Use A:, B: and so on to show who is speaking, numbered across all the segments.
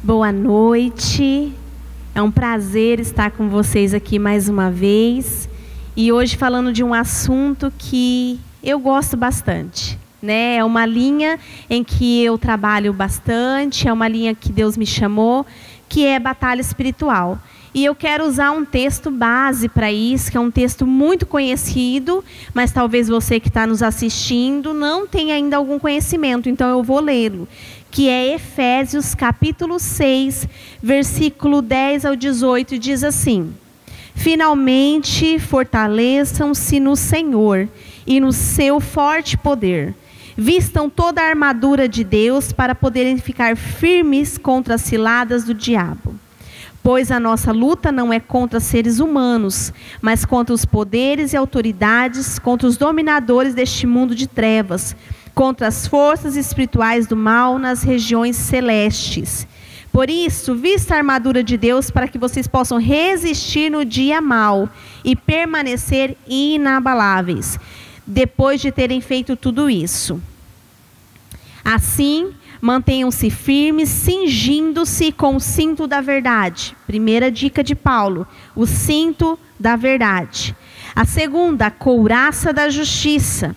A: Boa noite, é um prazer estar com vocês aqui mais uma vez e hoje falando de um assunto que eu gosto bastante, né? É uma linha em que eu trabalho bastante, é uma linha que Deus me chamou, que é batalha espiritual. E eu quero usar um texto base para isso, que é um texto muito conhecido, mas talvez você que está nos assistindo não tenha ainda algum conhecimento, então eu vou lê-lo, que é Efésios capítulo 6, versículo 10 ao 18, diz assim: finalmente fortaleçam-se no Senhor e no seu forte poder. Vistam toda a armadura de Deus para poderem ficar firmes contra as ciladas do diabo. Pois a nossa luta não é contra seres humanos, mas contra os poderes e autoridades, contra os dominadores deste mundo de trevas, contra as forças espirituais do mal nas regiões celestes. Por isso, vista a armadura de Deus para que vocês possam resistir no dia mau e permanecer inabaláveis, depois de terem feito tudo isso. Assim, mantenham-se firmes, cingindo-se com o cinto da verdade. Primeira dica de Paulo, o cinto da verdade. A segunda, a couraça da justiça.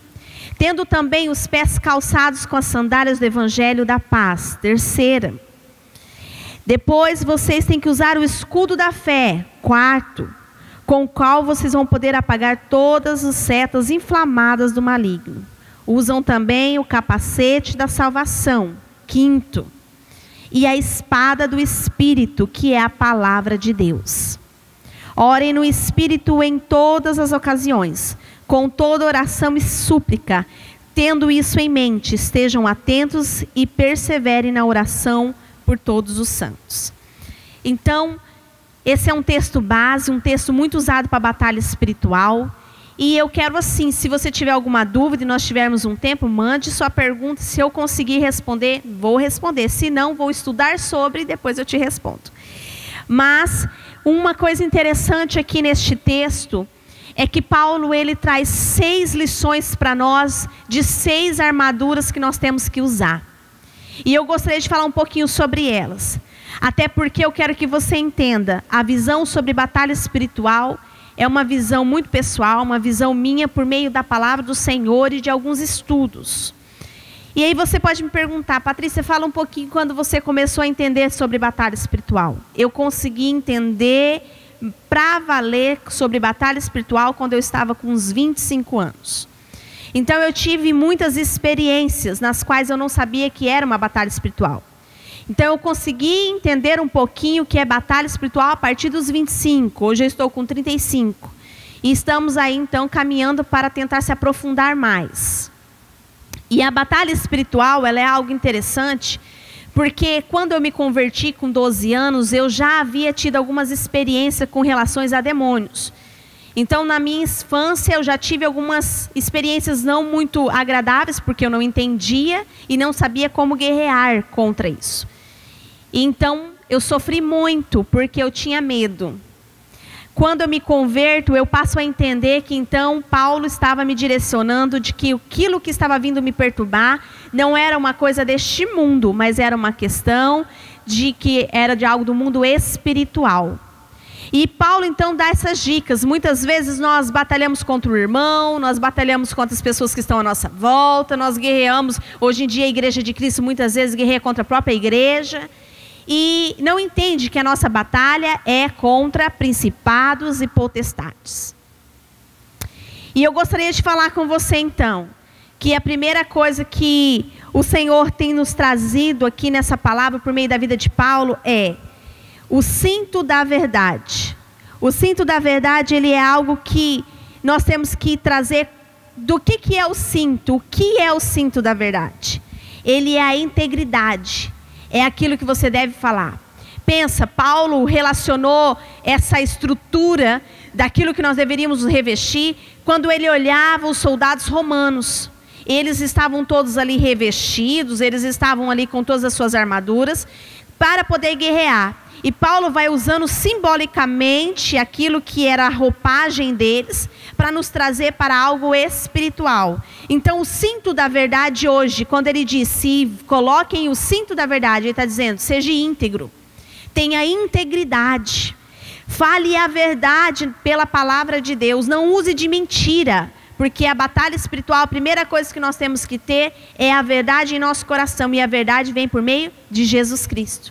A: Tendo também os pés calçados com as sandálias do evangelho da paz. Terceira. Depois vocês têm que usar o escudo da fé. Quarto, com o qual vocês vão poder apagar todas as setas inflamadas do maligno. Usam também o capacete da salvação. Quinto, e a espada do Espírito, que é a palavra de Deus. Orem no Espírito em todas as ocasiões, com toda oração e súplica. Tendo isso em mente, estejam atentos e perseverem na oração por todos os santos. Então, esse é um texto base, um texto muito usado para a batalha espiritual. E eu quero assim, se você tiver alguma dúvida e nós tivermos um tempo, mande sua pergunta. Se eu conseguir responder, vou responder. Se não, vou estudar sobre e depois eu te respondo. Mas uma coisa interessante aqui neste texto é que Paulo ele traz 6 lições para nós de 6 armaduras que nós temos que usar. E eu gostaria de falar um pouquinho sobre elas. Até porque eu quero que você entenda a visão sobre batalha espiritual. É uma visão muito pessoal, uma visão minha por meio da palavra do Senhor e de alguns estudos. E aí você pode me perguntar, Patrícia, fala um pouquinho quando você começou a entender sobre batalha espiritual. Eu consegui entender para valer sobre batalha espiritual quando eu estava com uns 25 anos. Então eu tive muitas experiências nas quais eu não sabia que era uma batalha espiritual. Então eu consegui entender um pouquinho o que é batalha espiritual a partir dos 25. Hoje eu estou com 35. E estamos aí então caminhando para tentar se aprofundar mais. E a batalha espiritual, ela é algo interessante, porque quando eu me converti com 12 anos, eu já havia tido algumas experiências com relações a demônios. Então na minha infância eu já tive algumas experiências não muito agradáveis, porque eu não entendia e não sabia como guerrear contra isso. Então, eu sofri muito, porque eu tinha medo. Quando eu me converto, eu passo a entender que então Paulo estava me direcionando de que aquilo que estava vindo me perturbar não era uma coisa deste mundo, mas era uma questão de que era de algo do mundo espiritual. E Paulo então dá essas dicas. Muitas vezes nós batalhamos contra o irmão, nós batalhamos contra as pessoas que estão à nossa volta, nós guerreamos. Hoje em dia a Igreja de Cristo muitas vezes guerreia contra a própria igreja. E não entende que a nossa batalha é contra principados e potestades. E eu gostaria de falar com você então, que a primeira coisa que o Senhor tem nos trazido aqui nessa palavra, por meio da vida de Paulo, é o cinto da verdade. O cinto da verdade, ele é algo que nós temos que trazer do que é o cinto. O que é o cinto da verdade? Ele é a integridade. É aquilo que você deve falar. Pensa, Paulo relacionou essa estrutura daquilo que nós deveríamos revestir quando ele olhava os soldados romanos. Eles estavam todos ali revestidos, eles estavam ali com todas as suas armaduras. para poder guerrear. E Paulo vai usando simbolicamente aquilo que era a roupagem deles, para nos trazer para algo espiritual. Então o cinto da verdade hoje, quando ele diz, se coloquem o cinto da verdade, ele está dizendo, seja íntegro, tenha integridade, fale a verdade pela palavra de Deus, não use de mentira, porque a batalha espiritual, a primeira coisa que nós temos que ter é a verdade em nosso coração, e a verdade vem por meio de Jesus Cristo.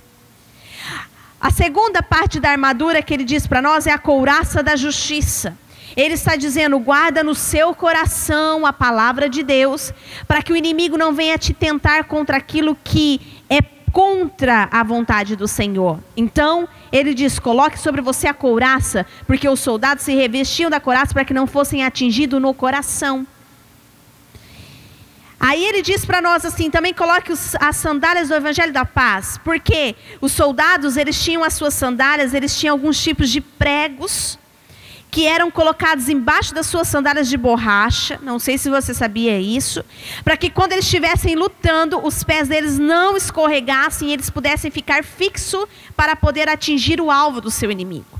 A: A segunda parte da armadura que ele diz para nós é a couraça da justiça. Ele está dizendo, guarda no seu coração a palavra de Deus, para que o inimigo não venha te tentar contra aquilo que é contra a vontade do Senhor. Então, ele diz, coloque sobre você a couraça, porque os soldados se revestiam da couraça para que não fossem atingidos no coração. Aí ele diz para nós assim, também coloque as sandálias do Evangelho da Paz, porque os soldados, eles tinham as suas sandálias, eles tinham alguns tipos de pregos, que eram colocados embaixo das suas sandálias de borracha, não sei se você sabia isso, para que quando eles estivessem lutando, os pés deles não escorregassem e eles pudessem ficar fixos para poder atingir o alvo do seu inimigo.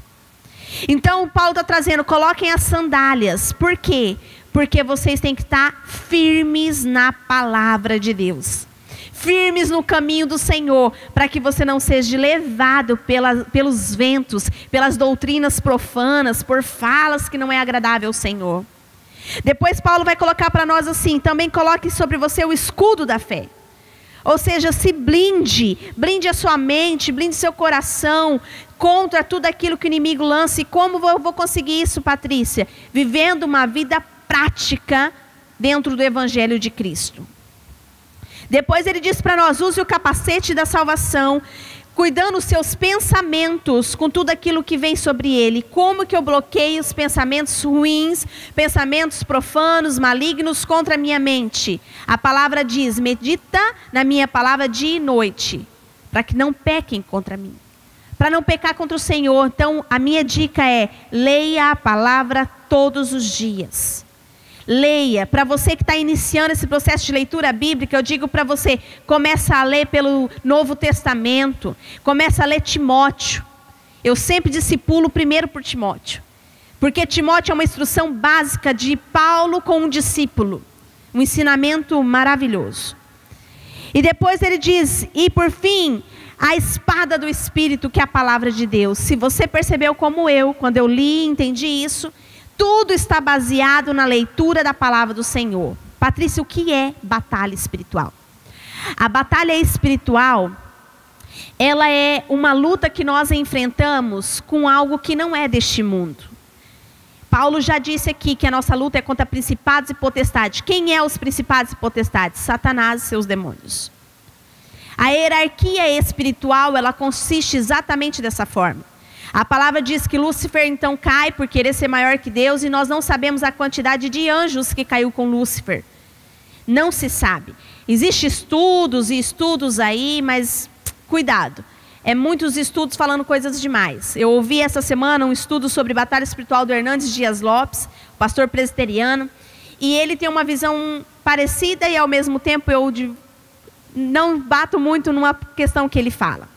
A: Então Paulo está trazendo, coloquem as sandálias, por quê? Porque vocês têm que estar firmes na palavra de Deus, firmes no caminho do Senhor, para que você não seja levado pelos ventos, pelas doutrinas profanas, por falas que não é agradável ao Senhor. Depois Paulo vai colocar para nós assim, também coloque sobre você o escudo da fé. Ou seja, se blinde a sua mente, blinde seu coração contra tudo aquilo que o inimigo lança. E como eu vou conseguir isso, Patrícia? Vivendo uma vida prática dentro do Evangelho de Cristo. Depois ele diz para nós, use o capacete da salvação, cuidando os seus pensamentos com tudo aquilo que vem sobre ele. Como que eu bloqueio os pensamentos ruins, pensamentos profanos, malignos contra a minha mente? A palavra diz, medita na minha palavra dia e noite, para que não pequem contra mim, para não pecar contra o Senhor. Então a minha dica é, leia a palavra todos os dias. Leia, para você que está iniciando esse processo de leitura bíblica, eu digo para você, começa a ler pelo Novo Testamento, começa a ler Timóteo. Eu sempre discipulo primeiro por Timóteo, porque Timóteo é uma instrução básica de Paulo com um discípulo, um ensinamento maravilhoso. E depois ele diz, e por fim, a espada do Espírito, que é a palavra de Deus. Se você percebeu como eu, quando eu li e entendi isso, tudo está baseado na leitura da palavra do Senhor. Patrícia, o que é batalha espiritual? A batalha espiritual, ela é uma luta que nós enfrentamos com algo que não é deste mundo. Paulo já disse aqui que a nossa luta é contra principados e potestades. Quem é os principados e potestades? Satanás e seus demônios. A hierarquia espiritual, ela consiste exatamente dessa forma. A palavra diz que Lúcifer então cai por querer ser maior que Deus, e nós não sabemos a quantidade de anjos que caiu com Lúcifer. Não se sabe. Existem estudos e estudos aí, mas cuidado. É muitos estudos falando coisas demais. Eu ouvi essa semana um estudo sobre batalha espiritual do Hernandes Dias Lopes, pastor presbiteriano, e ele tem uma visão parecida e ao mesmo tempo eu não bato muito numa questão que ele fala.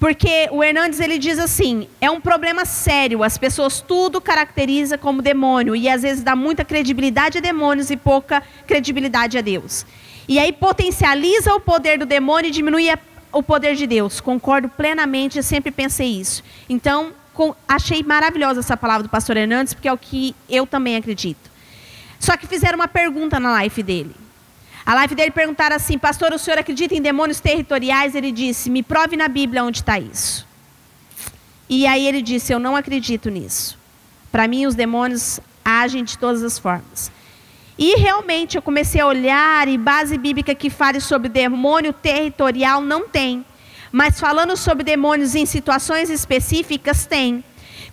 A: Porque o Hernandes, ele diz assim, é um problema sério, as pessoas tudo caracteriza como demônio, e às vezes dá muita credibilidade a demônios e pouca credibilidade a Deus. E aí potencializa o poder do demônio e diminui o poder de Deus. Concordo plenamente, eu sempre pensei isso. Então, achei maravilhosa essa palavra do pastor Hernandes, porque é o que eu também acredito. Só que fizeram uma pergunta na live dele. A live dele perguntaram assim, pastor, o senhor acredita em demônios territoriais? Ele disse, me prove na Bíblia onde está isso. E aí ele disse, eu não acredito nisso. Para mim os demônios agem de todas as formas. E realmente eu comecei a olhar, e base bíblica que fale sobre demônio territorial não tem. Mas falando sobre demônios em situações específicas, tem.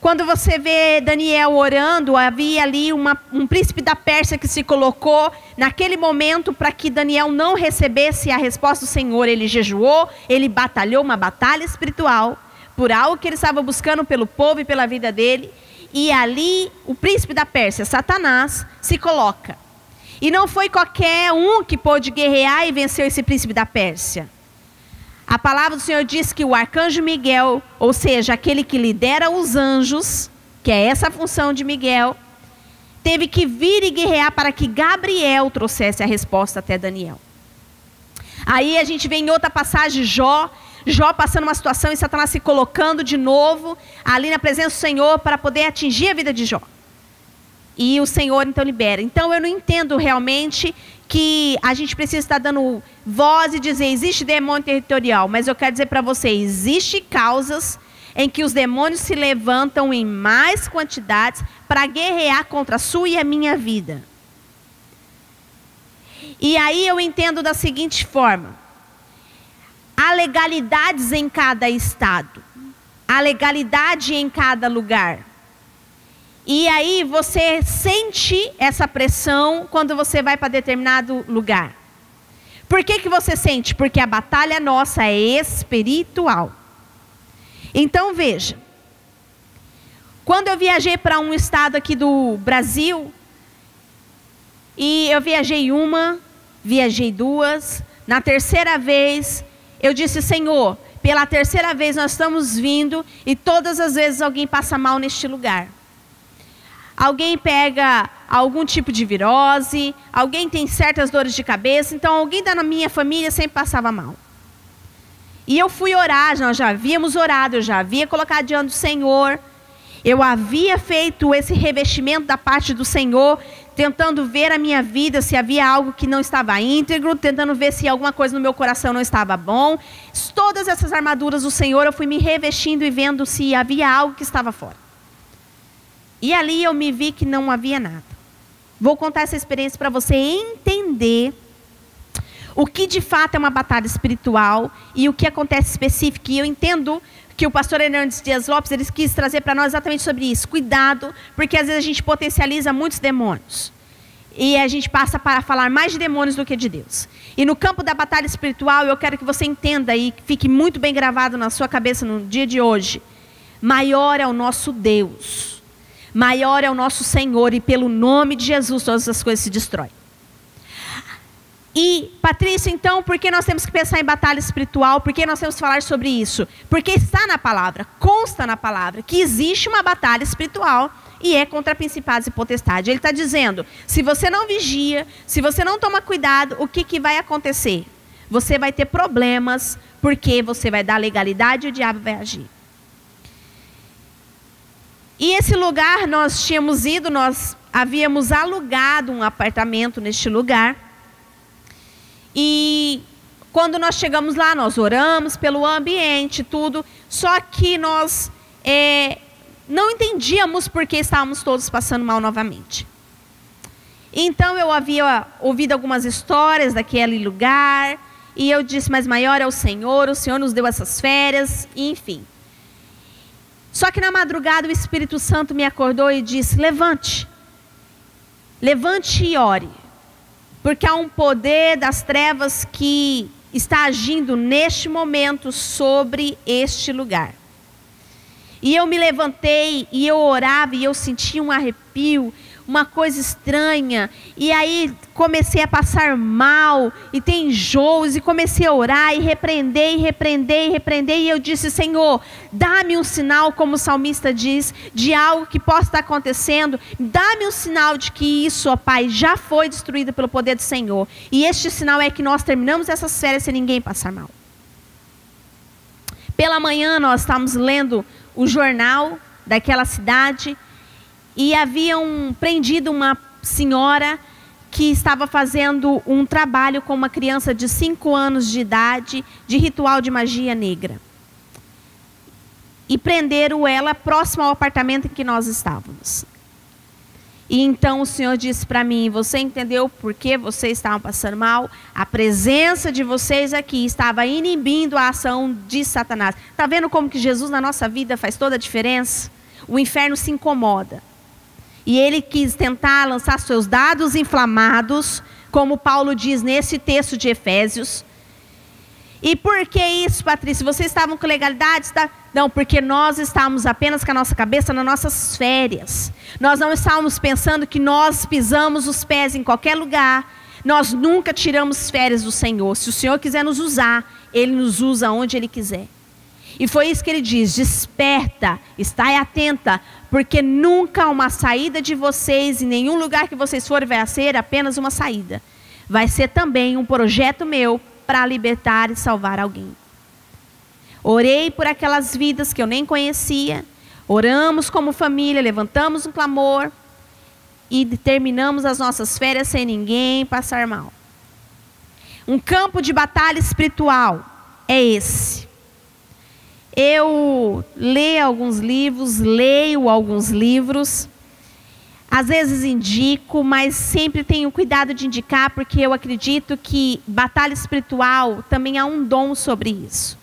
A: Quando você vê Daniel orando, havia ali um príncipe da Pérsia que se colocou naquele momento para que Daniel não recebesse a resposta do Senhor. Ele jejuou, ele batalhou uma batalha espiritual por algo que ele estava buscando pelo povo e pela vida dele. E ali o príncipe da Pérsia, Satanás, se coloca. E não foi qualquer um que pôde guerrear e venceu esse príncipe da Pérsia. A palavra do Senhor diz que o arcanjo Miguel, ou seja, aquele que lidera os anjos, que é essa função de Miguel, teve que vir e guerrear para que Gabriel trouxesse a resposta até Daniel. Aí a gente vê em outra passagem Jó passando uma situação e Satanás se colocando de novo ali na presença do Senhor para poder atingir a vida de Jó. E o Senhor então libera. Então eu não entendo realmente que a gente precisa estar dando voz e dizer, existe demônio territorial. Mas eu quero dizer para você, existe causas em que os demônios se levantam em mais quantidades para guerrear contra a sua e a minha vida. E aí eu entendo da seguinte forma. Há legalidades em cada estado. Há legalidade em cada lugar. E aí você sente essa pressão quando você vai para determinado lugar. Por que você sente? Porque a batalha nossa é espiritual. Então veja. Quando eu viajei para um estado aqui do Brasil, e eu viajei uma, viajei duas, na terceira vez eu disse, Senhor, pela terceira vez nós estamos vindo e todas as vezes alguém passa mal neste lugar. Alguém pega algum tipo de virose, alguém tem certas dores de cabeça, então alguém da minha família sempre passava mal. E eu fui orar, nós já havíamos orado, eu já havia colocado diante do Senhor, eu havia feito esse revestimento da parte do Senhor, tentando ver a minha vida, se havia algo que não estava íntegro, tentando ver se alguma coisa no meu coração não estava bom. Todas essas armaduras do Senhor, eu fui me revestindo e vendo se havia algo que estava fora. E ali eu me vi que não havia nada. Vou contar essa experiência para você entender o que de fato é uma batalha espiritual e o que acontece específico. E eu entendo que o pastor Hernandes Dias Lopes, ele quis trazer para nós exatamente sobre isso. Cuidado, porque às vezes a gente potencializa muitos demônios. E a gente passa para falar mais de demônios do que de Deus. E no campo da batalha espiritual, eu quero que você entenda e fique muito bem gravado na sua cabeça no dia de hoje. Maior é o nosso Deus. Maior é o nosso Senhor e pelo nome de Jesus todas as coisas se destroem. E, Patrícia, então, por que nós temos que pensar em batalha espiritual? Por que nós temos que falar sobre isso? Porque está na palavra, consta na palavra, que existe uma batalha espiritual e é contra principados e potestades. Ele está dizendo, se você não vigia, se você não toma cuidado, o que vai acontecer? Você vai ter problemas, porque você vai dar legalidade e o diabo vai agir. E esse lugar nós tínhamos ido, nós havíamos alugado um apartamento neste lugar. E quando nós chegamos lá, nós oramos pelo ambiente, tudo. Só que nós não entendíamos por que estávamos todos passando mal novamente. Então eu havia ouvido algumas histórias daquele lugar. E eu disse, mas maior é o Senhor nos deu essas férias, enfim. Só que na madrugada o Espírito Santo me acordou e disse, levante. Levante e ore. Porque há um poder das trevas que está agindo neste momento sobre este lugar. E eu me levantei e eu orava e eu sentia um arrepio, uma coisa estranha. E aí comecei a passar mal e ter enjoos e comecei a orar e repreender. E eu disse, Senhor, dá-me um sinal, como o salmista diz, de algo que possa estar acontecendo. Dá-me um sinal de que isso, ó Pai, já foi destruído pelo poder do Senhor. E este sinal é que nós terminamos essas férias sem ninguém passar mal. Pela manhã nós estávamos lendo o jornal daquela cidade e haviam prendido uma senhora que estava fazendo um trabalho com uma criança de 5 anos de idade de ritual de magia negra. E prenderam ela próximo ao apartamento em que nós estávamos. E então o Senhor disse para mim, você entendeu por que vocês estavam passando mal? A presença de vocês aqui estava inibindo a ação de Satanás. Está vendo como que Jesus na nossa vida faz toda a diferença? O inferno se incomoda. E ele quis tentar lançar seus dados inflamados, como Paulo diz nesse texto de Efésios. E por que isso, Patrícia? Vocês estavam com legalidade? Não, porque nós estávamos apenas com a nossa cabeça nas nossas férias. Nós não estávamos pensando que nós pisamos os pés em qualquer lugar. Nós nunca tiramos férias do Senhor. Se o Senhor quiser nos usar, Ele nos usa onde Ele quiser. E foi isso que Ele diz: desperta, estai atenta, porque nunca uma saída de vocês, em nenhum lugar que vocês forem, vai ser apenas uma saída. Vai ser também um projeto meu para libertar e salvar alguém. Orei por aquelas vidas que eu nem conhecia. Oramos como família, levantamos um clamor e terminamos as nossas férias sem ninguém passar mal. Um campo de batalha espiritual é esse. Eu leio alguns livros, às vezes indico, mas sempre tenho cuidado de indicar, porque eu acredito que batalha espiritual também há um dom sobre isso.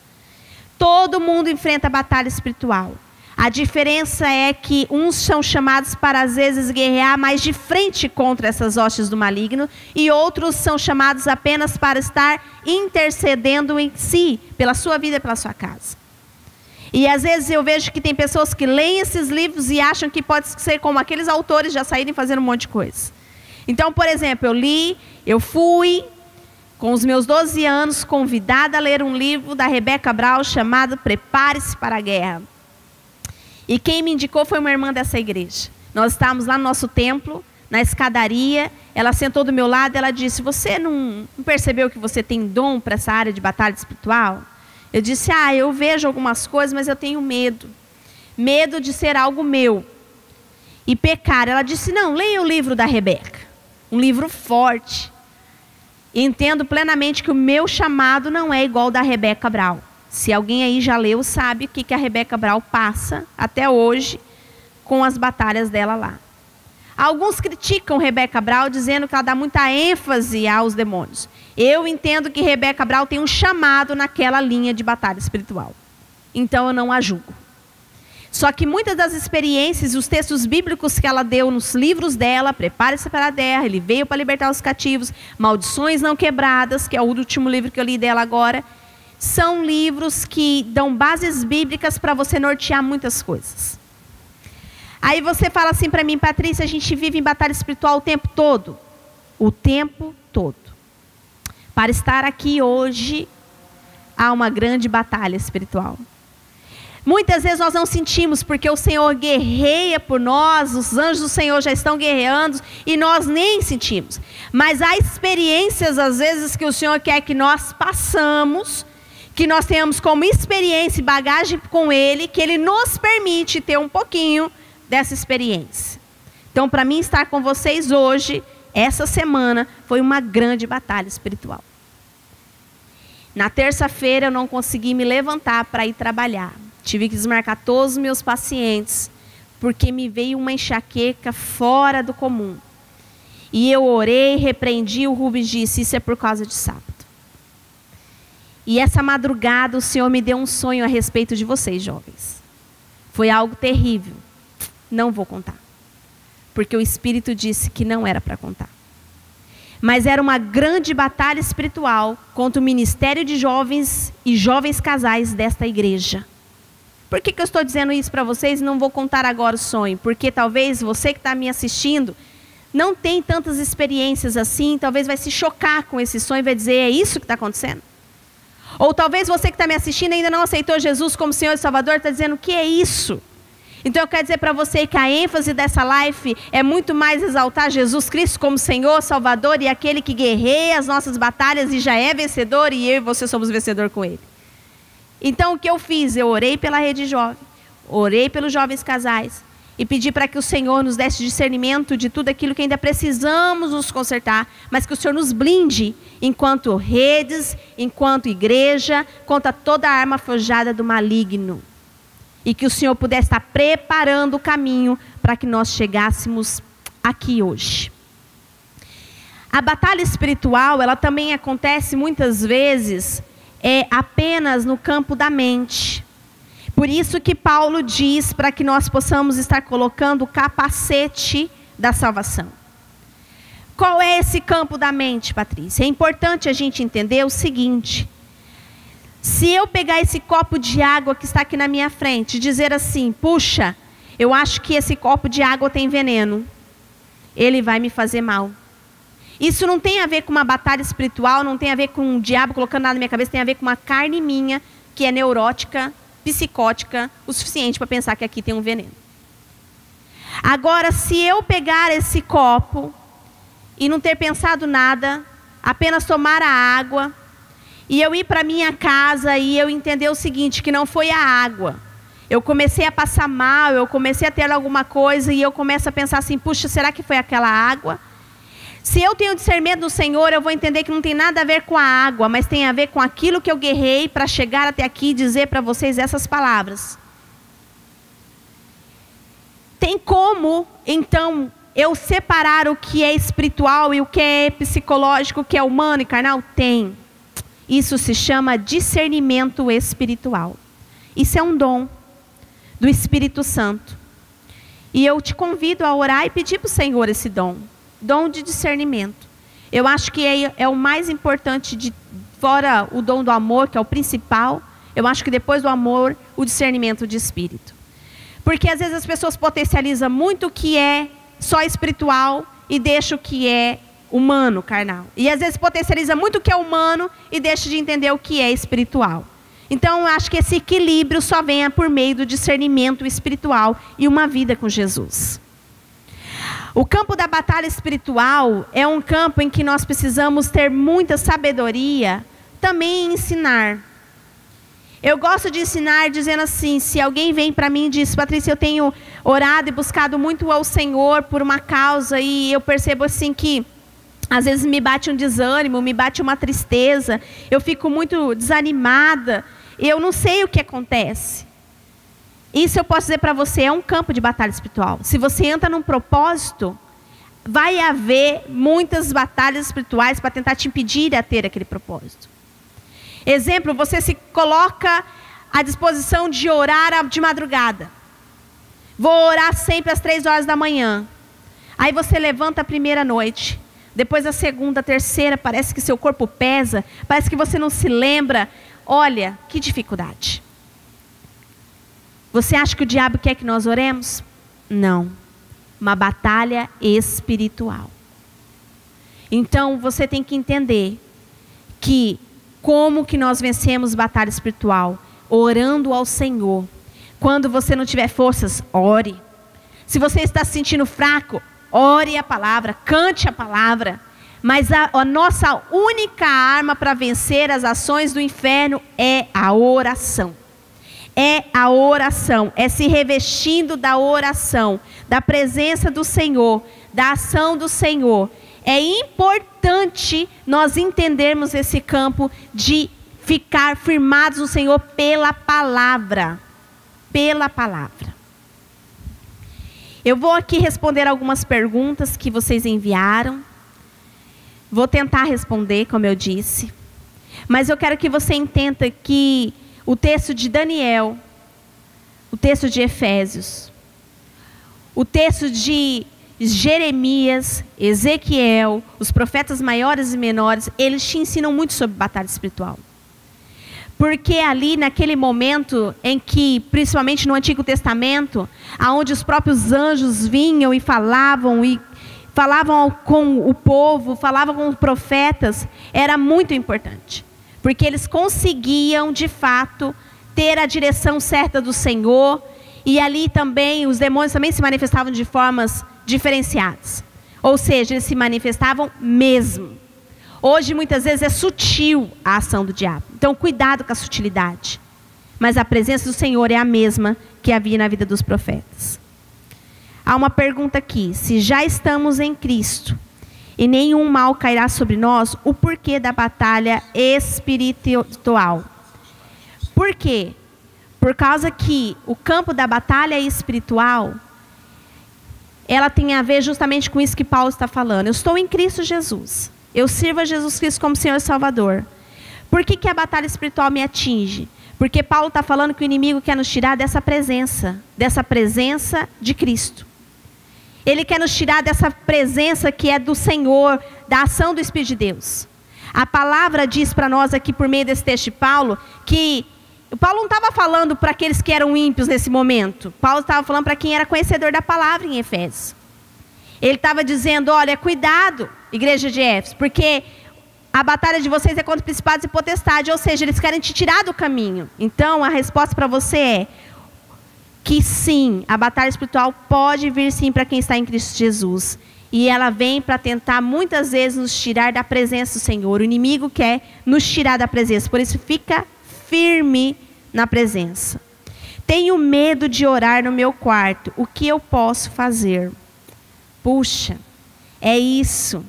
A: Todo mundo enfrenta batalha espiritual. A diferença é que uns são chamados para, às vezes, guerrear mais de frente contra essas hostes do maligno, e outros são chamados apenas para estar intercedendo em si, pela sua vida e pela sua casa. E às vezes eu vejo que tem pessoas que leem esses livros e acham que pode ser como aqueles autores já saírem fazendo um monte de coisa. Então, por exemplo, eu fui com os meus 12 anos, convidada a ler um livro da Rebecca Brown chamado Prepare-se para a Guerra. E quem me indicou foi uma irmã dessa igreja. Nós estávamos lá no nosso templo, na escadaria, ela sentou do meu lado e ela disse: você não percebeu que você tem dom para essa área de batalha espiritual? Eu disse: eu vejo algumas coisas, mas eu tenho medo. Medo de ser algo meu e pecar. Ela disse: não, leia o livro da Rebeca. Um livro forte. Entendo plenamente que o meu chamado não é igual ao da Rebecca Brown. Se alguém aí já leu, sabe o que a Rebecca Brown passa até hoje com as batalhas dela lá. Alguns criticam Rebecca Brown dizendo que ela dá muita ênfase aos demônios. Eu entendo que Rebecca Brown tem um chamado naquela linha de batalha espiritual. Então eu não a julgo. Só que muitas das experiências, os textos bíblicos que ela deu nos livros dela, Prepare-se para a Guerra, Ele veio para libertar os cativos, Maldições Não Quebradas, que é o último livro que eu li dela agora, são livros que dão bases bíblicas para você nortear muitas coisas. Aí você fala assim para mim: Patrícia, a gente vive em batalha espiritual o tempo todo. O tempo todo. Para estar aqui hoje, há uma grande batalha espiritual. Muitas vezes nós não sentimos, porque o Senhor guerreia por nós, os anjos do Senhor já estão guerreando, e nós nem sentimos. Mas há experiências, às vezes, que o Senhor quer que nós passamos, que nós tenhamos como experiência e bagagem com Ele, que Ele nos permite ter um pouquinho dessa experiência. Então, para mim, estar com vocês hoje, essa semana, foi uma grande batalha espiritual. Na terça-feira eu não consegui me levantar para ir trabalhar. Tive que desmarcar todos os meus pacientes, porque me veio uma enxaqueca fora do comum. E eu orei, repreendi, o Rubens disse: isso é por causa de sábado. E essa madrugada o Senhor me deu um sonho a respeito de vocês, jovens. Foi algo terrível. Não vou contar. Porque o Espírito disse que não era para contar. Mas era uma grande batalha espiritual contra o ministério de jovens e jovens casais desta igreja. Por que eu estou dizendo isso para vocês e não vou contar agora o sonho? Porque talvez você que está me assistindo não tem tantas experiências assim, talvez vai se chocar com esse sonho e vai dizer: é isso que está acontecendo? Ou talvez você que está me assistindo ainda não aceitou Jesus como Senhor e Salvador, está dizendo: o que é isso? Então eu quero dizer para você que a ênfase dessa live é muito mais exaltar Jesus Cristo como Senhor, Salvador e aquele que guerreia as nossas batalhas e já é vencedor, e eu e você somos vencedor com Ele. Então o que eu fiz? Eu orei pela rede jovem, orei pelos jovens casais e pedi para que o Senhor nos desse discernimento de tudo aquilo que ainda precisamos nos consertar, mas que o Senhor nos blinde enquanto redes, enquanto igreja, contra toda a arma forjada do maligno. E que o Senhor pudesse estar preparando o caminho para que nós chegássemos aqui hoje. A batalha espiritual, ela também acontece muitas vezes apenas no campo da mente. Por isso que Paulo diz para que nós possamos estar colocando o capacete da salvação. Qual é esse campo da mente, Patrícia? É importante a gente entender o seguinte: se eu pegar esse copo de água que está aqui na minha frente e dizer assim: puxa, eu acho que esse copo de água tem veneno, ele vai me fazer mal. Isso não tem a ver com uma batalha espiritual, não tem a ver com o diabo colocando nada na minha cabeça, tem a ver com uma carne minha que é neurótica, psicótica, o suficiente para pensar que aqui tem um veneno. Agora, se eu pegar esse copo e não ter pensado nada, apenas tomar a água, e eu ir para minha casa e eu entender o seguinte, que não foi a água. Eu comecei a passar mal, eu comecei a ter alguma coisa e eu começo a pensar assim, puxa, será que foi aquela água? Se eu tenho discernimento do Senhor, eu vou entender que não tem nada a ver com a água, mas tem a ver com aquilo que eu guerrei para chegar até aqui e dizer para vocês essas palavras. Tem como, então, eu separar o que é espiritual e o que é psicológico, o que é humano e carnal? Tem. Isso se chama discernimento espiritual. Isso é um dom do Espírito Santo. E eu te convido a orar e pedir para o Senhor esse dom. Dom de discernimento. Eu acho que é o mais importante, fora o dom do amor, que é o principal. Eu acho que depois do amor, o discernimento de espírito. Porque às vezes as pessoas potencializam muito o que é só espiritual e deixam o que é humano, carnal. E às vezes potencializa muito o que é humano e deixa de entender o que é espiritual. Então eu acho que esse equilíbrio só vem por meio do discernimento espiritual e uma vida com Jesus. O campo da batalha espiritual é um campo em que nós precisamos ter muita sabedoria, também em ensinar. Eu gosto de ensinar dizendo assim, se alguém vem para mim e diz, Patrícia, eu tenho orado e buscado muito ao Senhor por uma causa e eu percebo assim que às vezes me bate um desânimo, me bate uma tristeza, eu fico muito desanimada, eu não sei o que acontece. Isso eu posso dizer para você, é um campo de batalha espiritual. Se você entra num propósito, vai haver muitas batalhas espirituais para tentar te impedir a ter aquele propósito. Exemplo, você se coloca à disposição de orar de madrugada. Vou orar sempre às 3 horas da manhã. Aí você levanta a primeira noite. Depois a segunda, a terceira, parece que seu corpo pesa. Parece que você não se lembra. Olha, que dificuldade. Você acha que o diabo quer que nós oremos? Não. Uma batalha espiritual. Então, você tem que entender que como que nós vencemos batalha espiritual? Orando ao Senhor. Quando você não tiver forças, ore. Se você está se sentindo fraco, ore a palavra, cante a palavra. Mas a nossa única arma para vencer as ações do inferno é a oração. É a oração, é se revestindo da oração, da presença do Senhor, da ação do Senhor. É importante nós entendermos esse campo de ficar firmados no Senhor pela palavra. Pela palavra. Eu vou aqui responder algumas perguntas que vocês enviaram. Vou tentar responder, como eu disse. Mas eu quero que você entenda que o texto de Daniel, o texto de Efésios, o texto de Jeremias, Ezequiel, os profetas maiores e menores, eles te ensinam muito sobre batalha espiritual. Porque ali naquele momento em que, principalmente no Antigo Testamento, aonde os próprios anjos vinham e falavam com o povo, falavam com os profetas, era muito importante. Porque eles conseguiam, de fato, ter a direção certa do Senhor. E ali também, os demônios também se manifestavam de formas diferenciadas. Ou seja, eles se manifestavam mesmo. Hoje, muitas vezes, é sutil a ação do diabo. Então, cuidado com a sutilidade. Mas a presença do Senhor é a mesma que havia na vida dos profetas. Há uma pergunta aqui. Se já estamos em Cristo e nenhum mal cairá sobre nós, o porquê da batalha espiritual? Por quê? Por causa que o campo da batalha espiritual, ela tem a ver justamente com isso que Paulo está falando. Eu estou em Cristo Jesus. Eu sirvo a Jesus Cristo como Senhor e Salvador. Por que a batalha espiritual me atinge? Porque Paulo está falando que o inimigo quer nos tirar dessa presença de Cristo. Ele quer nos tirar dessa presença que é do Senhor, da ação do Espírito de Deus. A palavra diz para nós aqui por meio desse texto de Paulo, que Paulo não estava falando para aqueles que eram ímpios nesse momento. Paulo estava falando para quem era conhecedor da palavra em Efésios. Ele estava dizendo, olha, cuidado, igreja de Éfeso? Porque a batalha de vocês é contra principados e potestades, ou seja, eles querem te tirar do caminho. Então, a resposta para você é que sim, a batalha espiritual pode vir sim para quem está em Cristo Jesus. E ela vem para tentar muitas vezes nos tirar da presença do Senhor. O inimigo quer nos tirar da presença, por isso fica firme na presença. Tenho medo de orar no meu quarto, o que eu posso fazer? Puxa, é isso.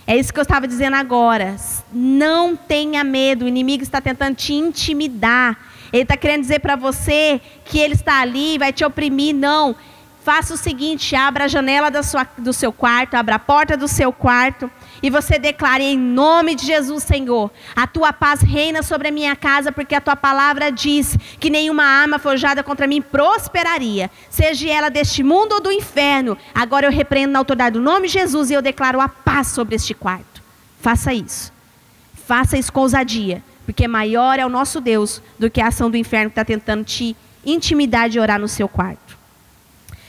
A: É isso que eu estava dizendo agora. Não tenha medo, o inimigo está tentando te intimidar. Ele está querendo dizer para você que ele está ali, vai te oprimir. Não, faça o seguinte, abra a janela do seu quarto, abra a porta do seu quarto e você declare em nome de Jesus, Senhor, a tua paz reina sobre a minha casa, porque a tua palavra diz que nenhuma arma forjada contra mim prosperaria, seja ela deste mundo ou do inferno. Agora eu repreendo na autoridade do nome de Jesus e eu declaro a paz sobre este quarto. Faça isso com ousadia, porque maior é o nosso Deus do que a ação do inferno que está tentando te intimidar de orar no seu quarto.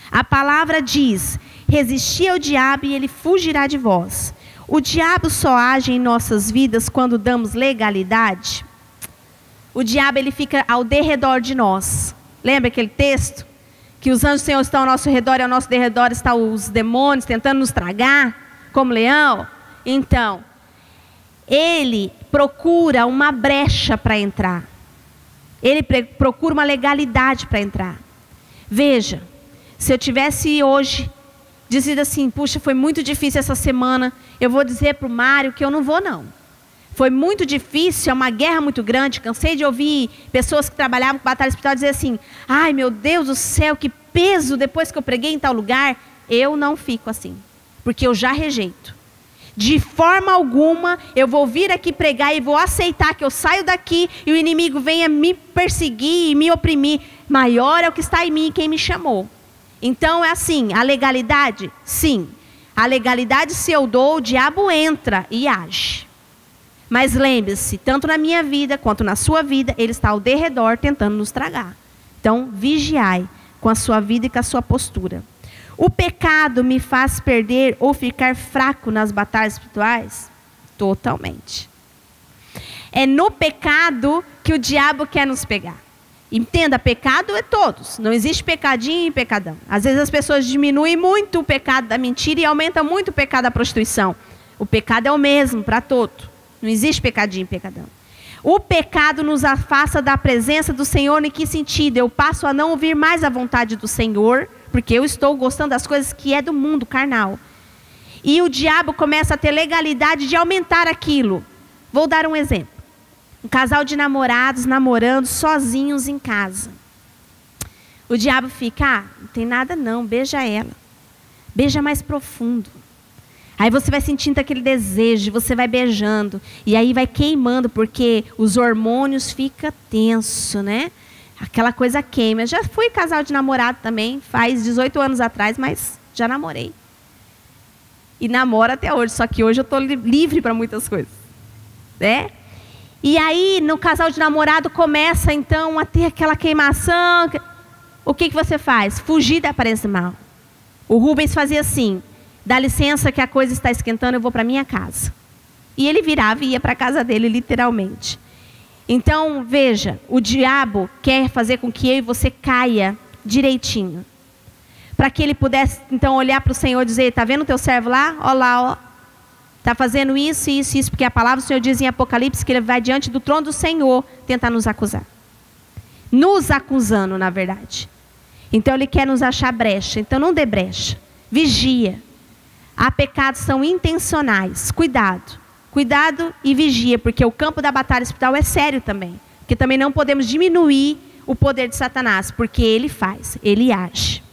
A: A palavra diz, resisti ao diabo e ele fugirá de vós. O diabo só age em nossas vidas quando damos legalidade? O diabo ele fica ao derredor de nós. Lembra aquele texto? Que os anjos do Senhor estão ao nosso redor e ao nosso derredor estão os demônios tentando nos tragar, como leão? Então, ele procura uma brecha para entrar. Ele procura uma legalidade para entrar. Veja, se eu tivesse hoje dizido assim, puxa, foi muito difícil essa semana, eu vou dizer para o Mário que eu não vou não. Foi muito difícil, é uma guerra muito grande, cansei de ouvir pessoas que trabalhavam com batalha espiritual dizer assim, ai meu Deus do céu, que peso depois que eu preguei em tal lugar. Eu não fico assim, porque eu já rejeito. De forma alguma, eu vou vir aqui pregar e vou aceitar que eu saio daqui e o inimigo venha me perseguir e me oprimir. Maior é o que está em mim, quem me chamou. Então é assim, a legalidade? Sim. A legalidade se eu dou, o diabo entra e age. Mas lembre-se, tanto na minha vida quanto na sua vida, ele está ao derredor tentando nos tragar. Então vigiai com a sua vida e com a sua postura. O pecado me faz perder ou ficar fraco nas batalhas espirituais? Totalmente. É no pecado que o diabo quer nos pegar. Entenda, pecado é todos. Não existe pecadinho e pecadão. Às vezes as pessoas diminuem muito o pecado da mentira e aumentam muito o pecado da prostituição. O pecado é o mesmo para todos. Não existe pecadinho e pecadão. O pecado nos afasta da presença do Senhor. Em que sentido? Eu passo a não ouvir mais a vontade do Senhor, porque eu estou gostando das coisas que é do mundo carnal. E o diabo começa a ter legalidade de aumentar aquilo. Vou dar um exemplo. Um casal de namorados namorando sozinhos em casa. O diabo fica, não tem nada não, beija ela. Beija mais profundo. Aí você vai sentindo aquele desejo, você vai beijando. E aí vai queimando, porque os hormônios ficam tensos, né? Aquela coisa queima. Eu já fui casal de namorado também, faz 18 anos atrás, mas já namorei. E namoro até hoje, só que hoje eu estou livre para muitas coisas. Né? E aí, no casal de namorado, começa então a ter aquela queimação. O que você faz? Fugir da aparência mal. O Rubens fazia assim, dá licença que a coisa está esquentando, eu vou para minha casa. E ele virava e ia para a casa dele, literalmente. Então, veja, o diabo quer fazer com que eu e você caia direitinho. Para que ele pudesse, então, olhar para o Senhor e dizer, está vendo o teu servo lá? Olha lá, ó. Está fazendo isso, isso, isso, porque a palavra do Senhor diz em Apocalipse que ele vai diante do trono do Senhor tentar nos acusar. Nos acusando, na verdade. Então ele quer nos achar brecha. Então não dê brecha. Vigia. Há pecados que são intencionais. Cuidado. Cuidado e vigia, porque o campo da batalha espiritual é sério também. Porque também não podemos diminuir o poder de Satanás, porque ele faz, ele age.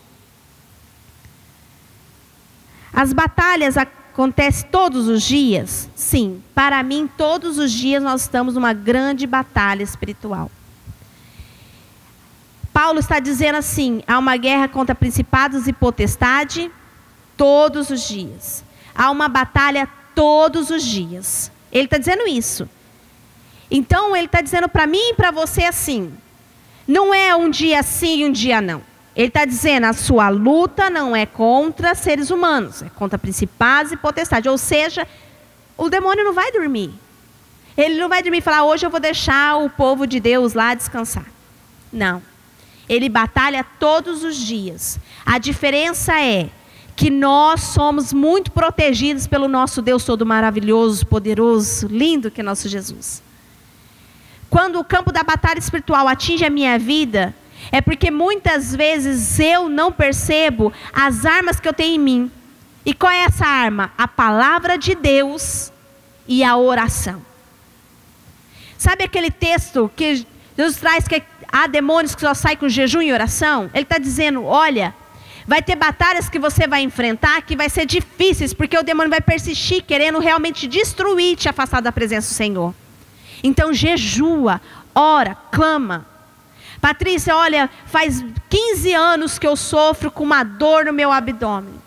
A: As batalhas acontece todos os dias? Sim, para mim todos os dias nós estamos numa grande batalha espiritual. Paulo está dizendo assim, há uma guerra contra principados e potestade todos os dias. Há uma batalha todos os dias. Ele está dizendo isso. Então ele está dizendo para mim e para você assim, não é um dia sim e um dia não. Ele está dizendo, a sua luta não é contra seres humanos, é contra principados e potestades. Ou seja, o demônio não vai dormir. Ele não vai dormir e falar, hoje eu vou deixar o povo de Deus lá descansar. Não. Ele batalha todos os dias. A diferença é que nós somos muito protegidos pelo nosso Deus todo maravilhoso, poderoso, lindo que é nosso Jesus. Quando o campo da batalha espiritual atinge a minha vida, é porque muitas vezes eu não percebo as armas que eu tenho em mim. E qual é essa arma? A palavra de Deus e a oração. Sabe aquele texto que Deus traz que há demônios que só saem com jejum e oração? Ele está dizendo, olha, vai ter batalhas que você vai enfrentar que vai ser difíceis, porque o demônio vai persistir querendo realmente destruir, te afastar da presença do Senhor. Então jejua, ora, clama. Patrícia, olha, faz 15 anos que eu sofro com uma dor no meu abdômen.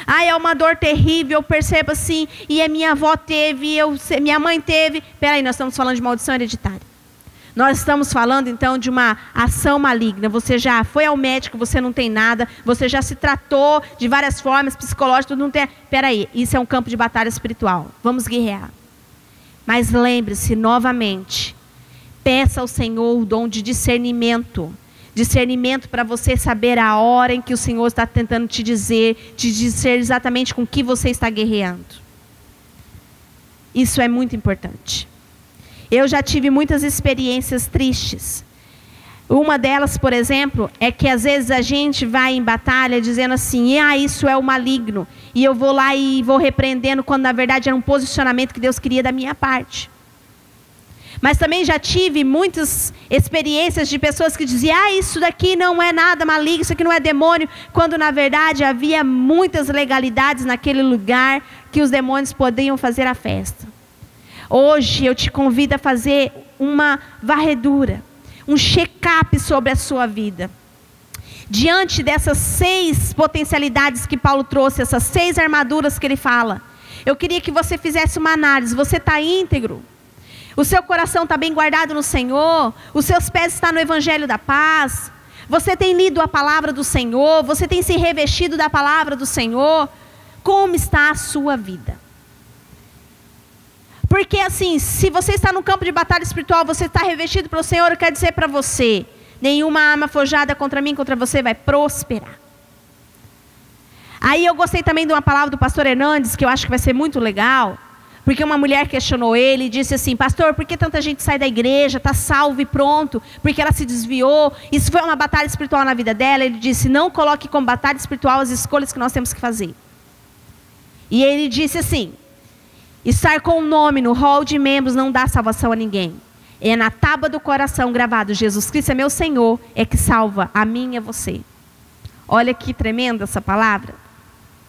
A: Ah, é uma dor terrível, eu percebo assim, e a minha avó teve, minha mãe teve. Peraí, nós estamos falando de maldição hereditária. Nós estamos falando então de uma ação maligna. Você já foi ao médico, você não tem nada, você já se tratou de várias formas, psicológicas, não tem. Peraí, isso é um campo de batalha espiritual. Vamos guerrear. Mas lembre-se novamente, peça ao Senhor o dom de discernimento. Discernimento para você saber a hora em que o Senhor está tentando te dizer exatamente com que você está guerreando. Isso é muito importante. Eu já tive muitas experiências tristes. Uma delas, por exemplo, é que às vezes a gente vai em batalha dizendo assim, isso é o maligno. E eu vou lá e vou repreendendo, quando na verdade era um posicionamento que Deus queria da minha parte. Mas também já tive muitas experiências de pessoas que diziam, isso daqui não é nada maligno, isso aqui não é demônio, quando na verdade havia muitas legalidades naquele lugar que os demônios podiam fazer a festa. Hoje eu te convido a fazer uma varredura, um check-up sobre a sua vida. Diante dessas 6 potencialidades que Paulo trouxe, essas 6 armaduras que ele fala, eu queria que você fizesse uma análise. Você está íntegro? O seu coração está bem guardado no Senhor? Os seus pés estão no Evangelho da Paz? Você tem lido a palavra do Senhor? Você tem se revestido da palavra do Senhor? Como está a sua vida? Porque assim, se você está no campo de batalha espiritual, você está revestido pelo Senhor, eu quero dizer para você, nenhuma arma forjada contra mim, contra você vai prosperar. Aí eu gostei também de uma palavra do pastor Hernandes, que eu acho que vai ser muito legal, porque uma mulher questionou ele e disse assim, pastor, por que tanta gente sai da igreja, está salvo e pronto, porque ela se desviou, isso foi uma batalha espiritual na vida dela. Ele disse, não coloque como batalha espiritual as escolhas que nós temos que fazer. E ele disse assim, estar com o nome no hall de membros não dá salvação a ninguém. É na tábua do coração gravado, Jesus Cristo é meu Senhor, é que salva a mim e a você. Olha que tremenda essa palavra.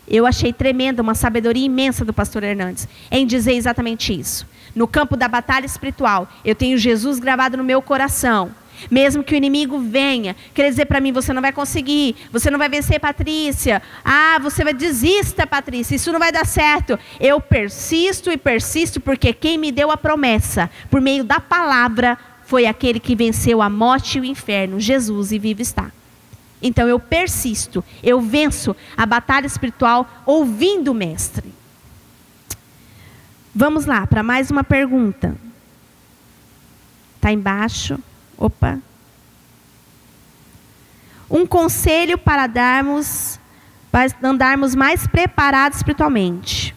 A: Eu achei tremenda, uma sabedoria imensa do pastor Hernandes, em dizer exatamente isso. No campo da batalha espiritual, eu tenho Jesus gravado no meu coração. Mesmo que o inimigo venha, quer dizer para mim, você não vai conseguir, você não vai vencer, Patrícia. Você vai desista, Patrícia, isso não vai dar certo. Eu persisto e persisto, porque quem me deu a promessa, por meio da palavra, foi aquele que venceu a morte e o inferno, Jesus, e vivo está. Então eu persisto, eu venço a batalha espiritual ouvindo o mestre. Vamos lá, para mais uma pergunta. Está embaixo. Opa. Um conselho para andarmos mais preparados espiritualmente.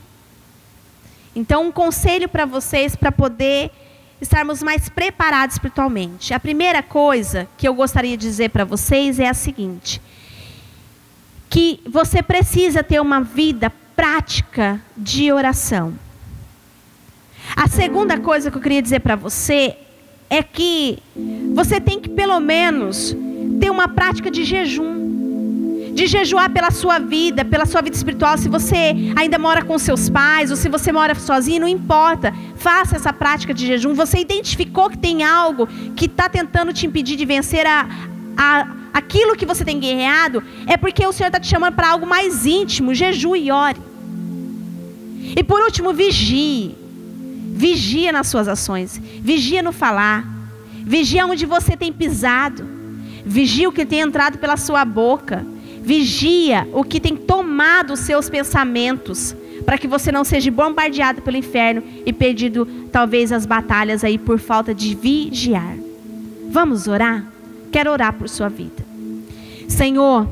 A: Então, um conselho para vocês, para poder estarmos mais preparados espiritualmente. A primeira coisa que eu gostaria de dizer para vocês é a seguinte, que você precisa ter uma vida prática de oração. A segunda coisa que eu queria dizer para você é que você tem que pelo menos ter uma prática de jejum. De jejuar pela sua vida espiritual. Se você ainda mora com seus pais, ou se você mora sozinho, não importa. Faça essa prática de jejum. Você identificou que tem algo que está tentando te impedir de vencer aquilo que você tem guerreado, é porque o Senhor está te chamando para algo mais íntimo. Jejue e ore. E por último, vigie. Vigia nas suas ações. Vigia no falar. Vigia onde você tem pisado. Vigia o que tem entrado pela sua boca. Vigia o que tem tomado os seus pensamentos, para que você não seja bombardeado pelo inferno e perdido talvez as batalhas aí por falta de vigiar. Vamos orar? Quero orar por sua vida. Senhor,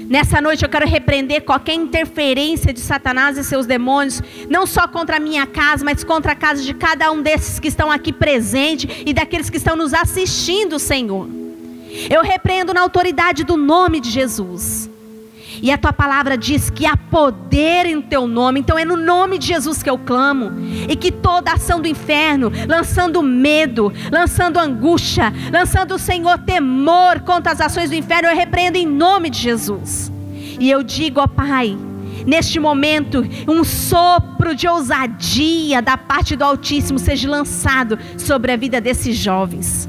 A: nessa noite eu quero repreender qualquer interferência de Satanás e seus demônios, não só contra a minha casa, mas contra a casa de cada um desses que estão aqui presentes e daqueles que estão nos assistindo, Senhor. Eu repreendo na autoridade do nome de Jesus. E a tua palavra diz que há poder em teu nome. Então é no nome de Jesus que eu clamo. E que toda ação do inferno, lançando medo, lançando angústia, lançando, Senhor, temor contra as ações do inferno, eu repreendo em nome de Jesus. E eu digo, ó Pai, neste momento, um sopro de ousadia da parte do Altíssimo seja lançado sobre a vida desses jovens.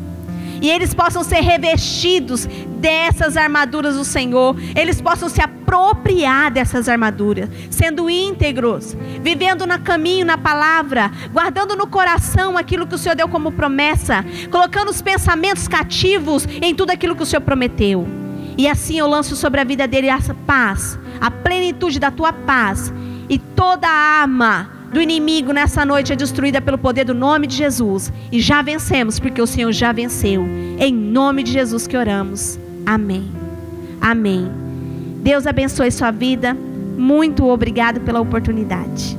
A: E eles possam ser revestidos dessas armaduras do Senhor. Eles possam se apropriar dessas armaduras, sendo íntegros, vivendo no caminho, na palavra, guardando no coração aquilo que o Senhor deu como promessa, colocando os pensamentos cativos em tudo aquilo que o Senhor prometeu. E assim eu lanço sobre a vida dele a paz, a plenitude da tua paz, e toda a arma do inimigo nessa noite é destruída pelo poder do nome de Jesus. E já vencemos, porque o Senhor já venceu. Em nome de Jesus que oramos. Amém. Amém. Deus abençoe sua vida. Muito obrigado pela oportunidade.